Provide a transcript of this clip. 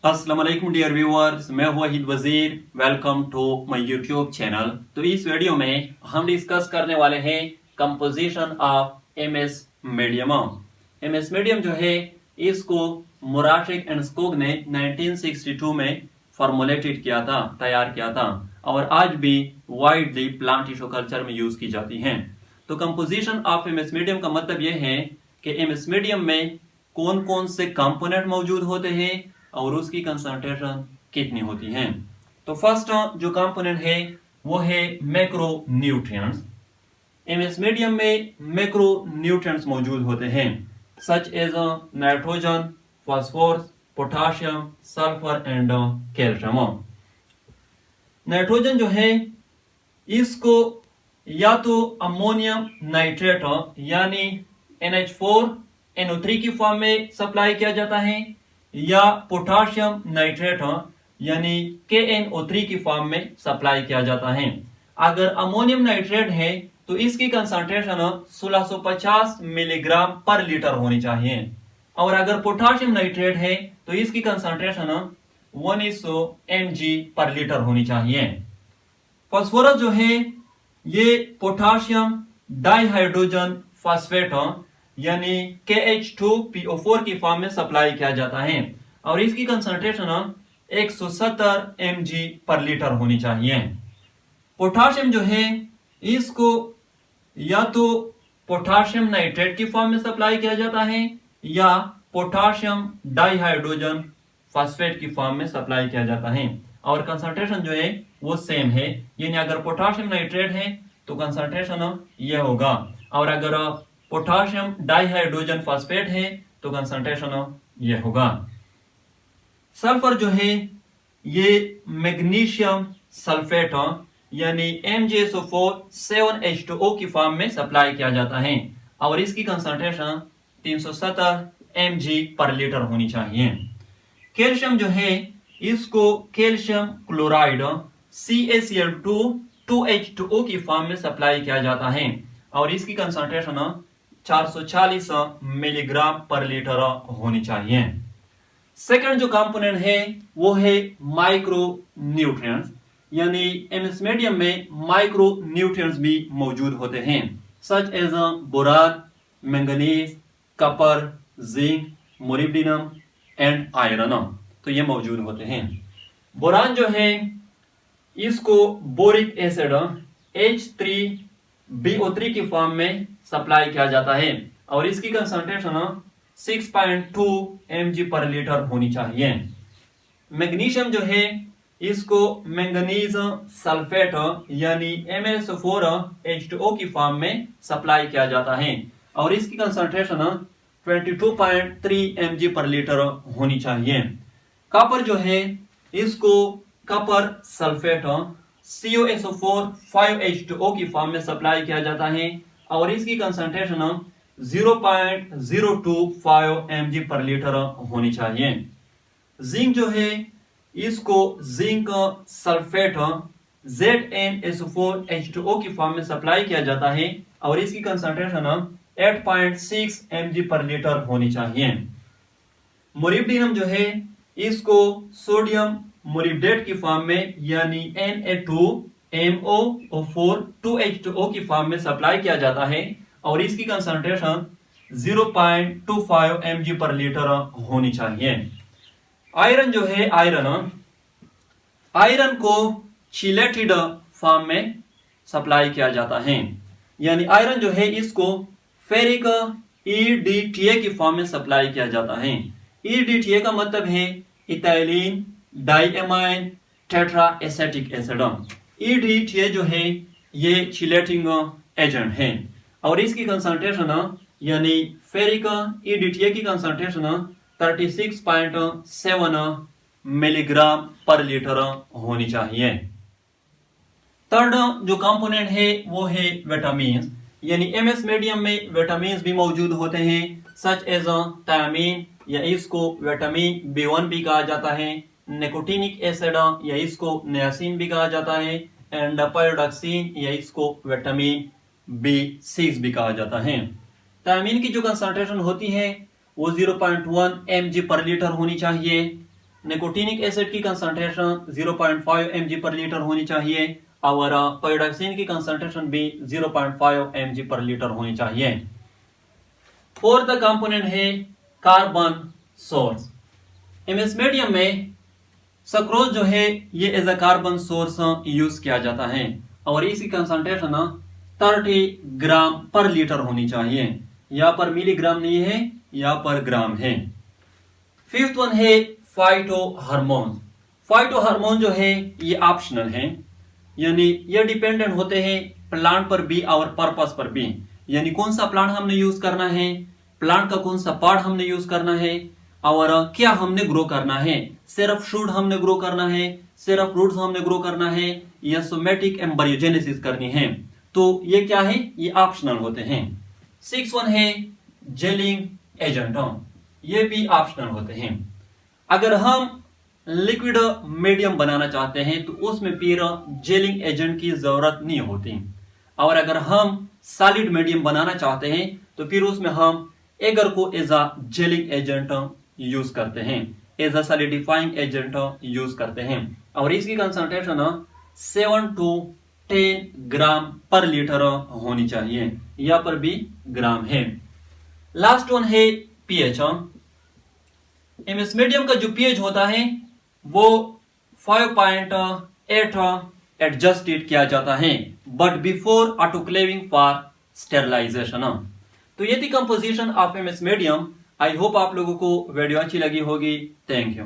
अस्सलाम वालेकुम dear viewers, मैं हूं Wahid Wazir. Welcome to my YouTube channel. तो इस वीडियो में हम डिस्कस करने वाले हैं composition of MS medium. MS medium जो है इसको मोराशिक एंड स्कोग ने 1962 में फॉर्मुलेटेड किया था, तैयार किया था और आज भी वाइडली प्लांट टिश्यू कल्चर में यूज की जाती हैं। तो कंपोजिशन ऑफ एमएस मीडियम का मतलब यह है कि एमएस मीडियम में कौन कौन से कंपोनेंट मौजूद होते हैं और उसकी कंसंट्रेशन कितनी होती है। तो फर्स्ट जो कंपोनेंट है वो है मैक्रो न्यूट्रिएंट्स। एमएस मीडियम में मैक्रो न्यूट्रिएंट्स मौजूद होते हैं such as nitrogen, phosphorus, potassium, sulphur and calcium. Nitrogen जो है इसको या तो अमोनियम नाइट्रेट यानी NH4NO3 की फॉर्म में सप्लाई किया जाता है या पोटाशियम नाइट्रेट यानी KNO3 की फॉर्म में सप्लाई किया जाता है। अगर अमोनियम नाइट्रेट है तो इसकी कंसंट्रेशन 1650 मिलीग्राम पर लीटर होनी चाहिए और अगर पोटाशियम नाइट्रेट है तो इसकी कंसंट्रेशन 1:100 mg पर लीटर होनी चाहिए। फास्फोरस जो है ये पोटाशियम डाइहाइड्रोजन फास्फेट यानी KH2PO4 की फॉर्म में सप्लाई किया जाता है और इसकी कंसंट्रेशन 170 mg पर लीटर होनी चाहिए। पोटाशियम जो है इसको या तो पोटाशियम नाइट्रेट की फॉर्म में सप्लाई किया जाता है या पोटाशियम डाइहाइड्रोजन फास्फेट की फॉर्म में सप्लाई किया जाता है और कंसंट्रेशन जो है वो सेम है, यानी अगर पोटाशियम नाइट्रेट है तो कंसंट्रेशन यह होगा और अगर पोटाशियम डाइहाइड्रोजन फास्फेट है तो कंसंट्रेशन यह होगा। सल्फर जो है ये मैग्नीशियम सल्फेट यानी MgSO4 7H2O की फॉर्म में सप्लाई किया जाता है और इसकी कंसंट्रेशन 370 mg पर लीटर होनी चाहिए। कैल्शियम जो है इसको कैल्शियम क्लोराइड CaCl2 2H2O की फॉर्म में सप्लाई किया जाता है और इसकी कंसंट्रेशन 440 मिलीग्राम पर लीटर होनी चाहिए। सेकंड जो कंपोनेंट है वो है माइक्रो न्यूट्रिएंट्स, यानी एमएस मीडियम में माइक्रो न्यूट्रिएंट्स भी मौजूद होते हैं such as boron, manganese, copper, zinc, molybdenum and iron. तो ये मौजूद होते हैं। बोरान जो है इसको बोरिक एसिड H3BO3 की फॉर्म में सप्लाई किया जाता है और इसकी कंसंट्रेशन 6.2 mg पर लीटर होनी चाहिए। मैग्नीशियम जो है इसको मैंगनीज सल्फेट यानी MnSO4H2O की फॉर्म में सप्लाई किया जाता है और इसकी कंसंट्रेशन 22.3 mg पर लीटर होनी चाहिए। कॉपर जो है इसको कॉपर सल्फेट COSO4 5H2O की फॉर्म में सप्लाई किया जाता है और इसकी कंसंट्रेशन 0.025 mg पर लीटर होनी चाहिए। जिंक जो है इसको जिंक सल्फेट ZnSO4H2O की फॉर्म में सप्लाई किया जाता है और इसकी कंसंट्रेशन 8.6 mg पर लीटर होनी चाहिए। मोलिब्डेनम जो है इसको सोडियम मोलिब्डेट की फॉर्म में यानी Na2MoO4 2H2O की फॉर्म में सप्लाई किया जाता है और इसकी कंसंट्रेशन 0.25 mg पर लीटर होनी चाहिए। आयरन जो है आयरन को चिलेटेड फॉर्म में सप्लाई किया जाता है, यानी आयरन जो है इसको फेरिक EDTA की फॉर्म में सप्लाई किया जाता है। EDTA का मतलब है ethylene diamine tetra acetic acid. EDTA जो है ये चिलेटिंग एजेंट है और इसकी कंसंट्रेशन यानी फेरिक EDTA की कंसंट्रेशन 36.7 मिलीग्राम पर लीटर होनी चाहिए। थर्ड जो कंपोनेंट है वो है विटामिन, यानी एमएस मीडियम में विटामिन भी मौजूद होते हैं सच एज थायमीन या इसको विटामिन B1 भी कहा जाता है, निकोटिनिक एसिड या इसको नियासिन भी कहा जाता है एंड पायरोडॉक्सिन या इसको विटामिन B6 भी कहा जाता है। थायमीन की जो कंसंट्रेशन होती है वो 0.1 mg पर लीटर होनी चाहिए। निकोटिनिक एसिड की कंसंट्रेशन 0.5 mg पर लीटर होनी चाहिए और पायोडॉक्सिन की कंसंट्रेशन भी 0.5 mg पर लीटर होनी चाहिए। फोर्थ कंपोनेंट है कार्बन सोर्स। इस मीडियम में सक्रोज जो है ये as a carbon source use किया जाता है और इसकी कंसंट्रेशन 30 ग्राम पर लीटर होनी चाहिए। यहाँ पर मिलीग्राम नहीं है, यहाँ पर ग्राम है। फिफ्थ वन है फाइटो हार्मोन। फाइटो हार्मोन जो है ये ऑप्शनल है, यानी ये डिपेंडेंट होते हैं प्लांट पर भी और पर्पस पर भी, यानी कौन सा प्लांट हमने यूज करना है, प्लांट का कौन सा पार्ट हमने यूज करना है और क्या हमने ग्रो करना है, सिर्फ शूट हमने ग्रो करना है, सिर्फ रूट्स हमने ग्रो करना है या सोमेटिक एम्ब्रियोजेनेसिस करनी है, तो ये क्या है, ये ऑप्शनल होते हैं। 6 वन है जेलिंग एजेंट, ये भी ऑप्शनल होते हैं। अगर हम लिक्विड मीडियम बनाना चाहते हैं तो उसमें फिर जेलिंग एजेंट की जरूरत नहीं होती, और अगर हम सॉलिड मीडियम बनाना चाहते हैं तो फिर उसमें हम एगर को as a gelling agent use करते हैं, as a solidifying agent use करते हैं और इसकी कंसंट्रेशन 7 to 10 ग्राम पर लीटर होनी चाहिए, यहाँ पर भी ग्राम है। लास्ट वन है पीएच। इस मीडियम का जो पीएच होता है वो 5.8 एडजस्टेड किया जाता है but before autoclaving for sterilisation. तो ये थी composition of MS medium. I hope आप लोगों को वीडियो अच्छी लगी होगी। Thank you.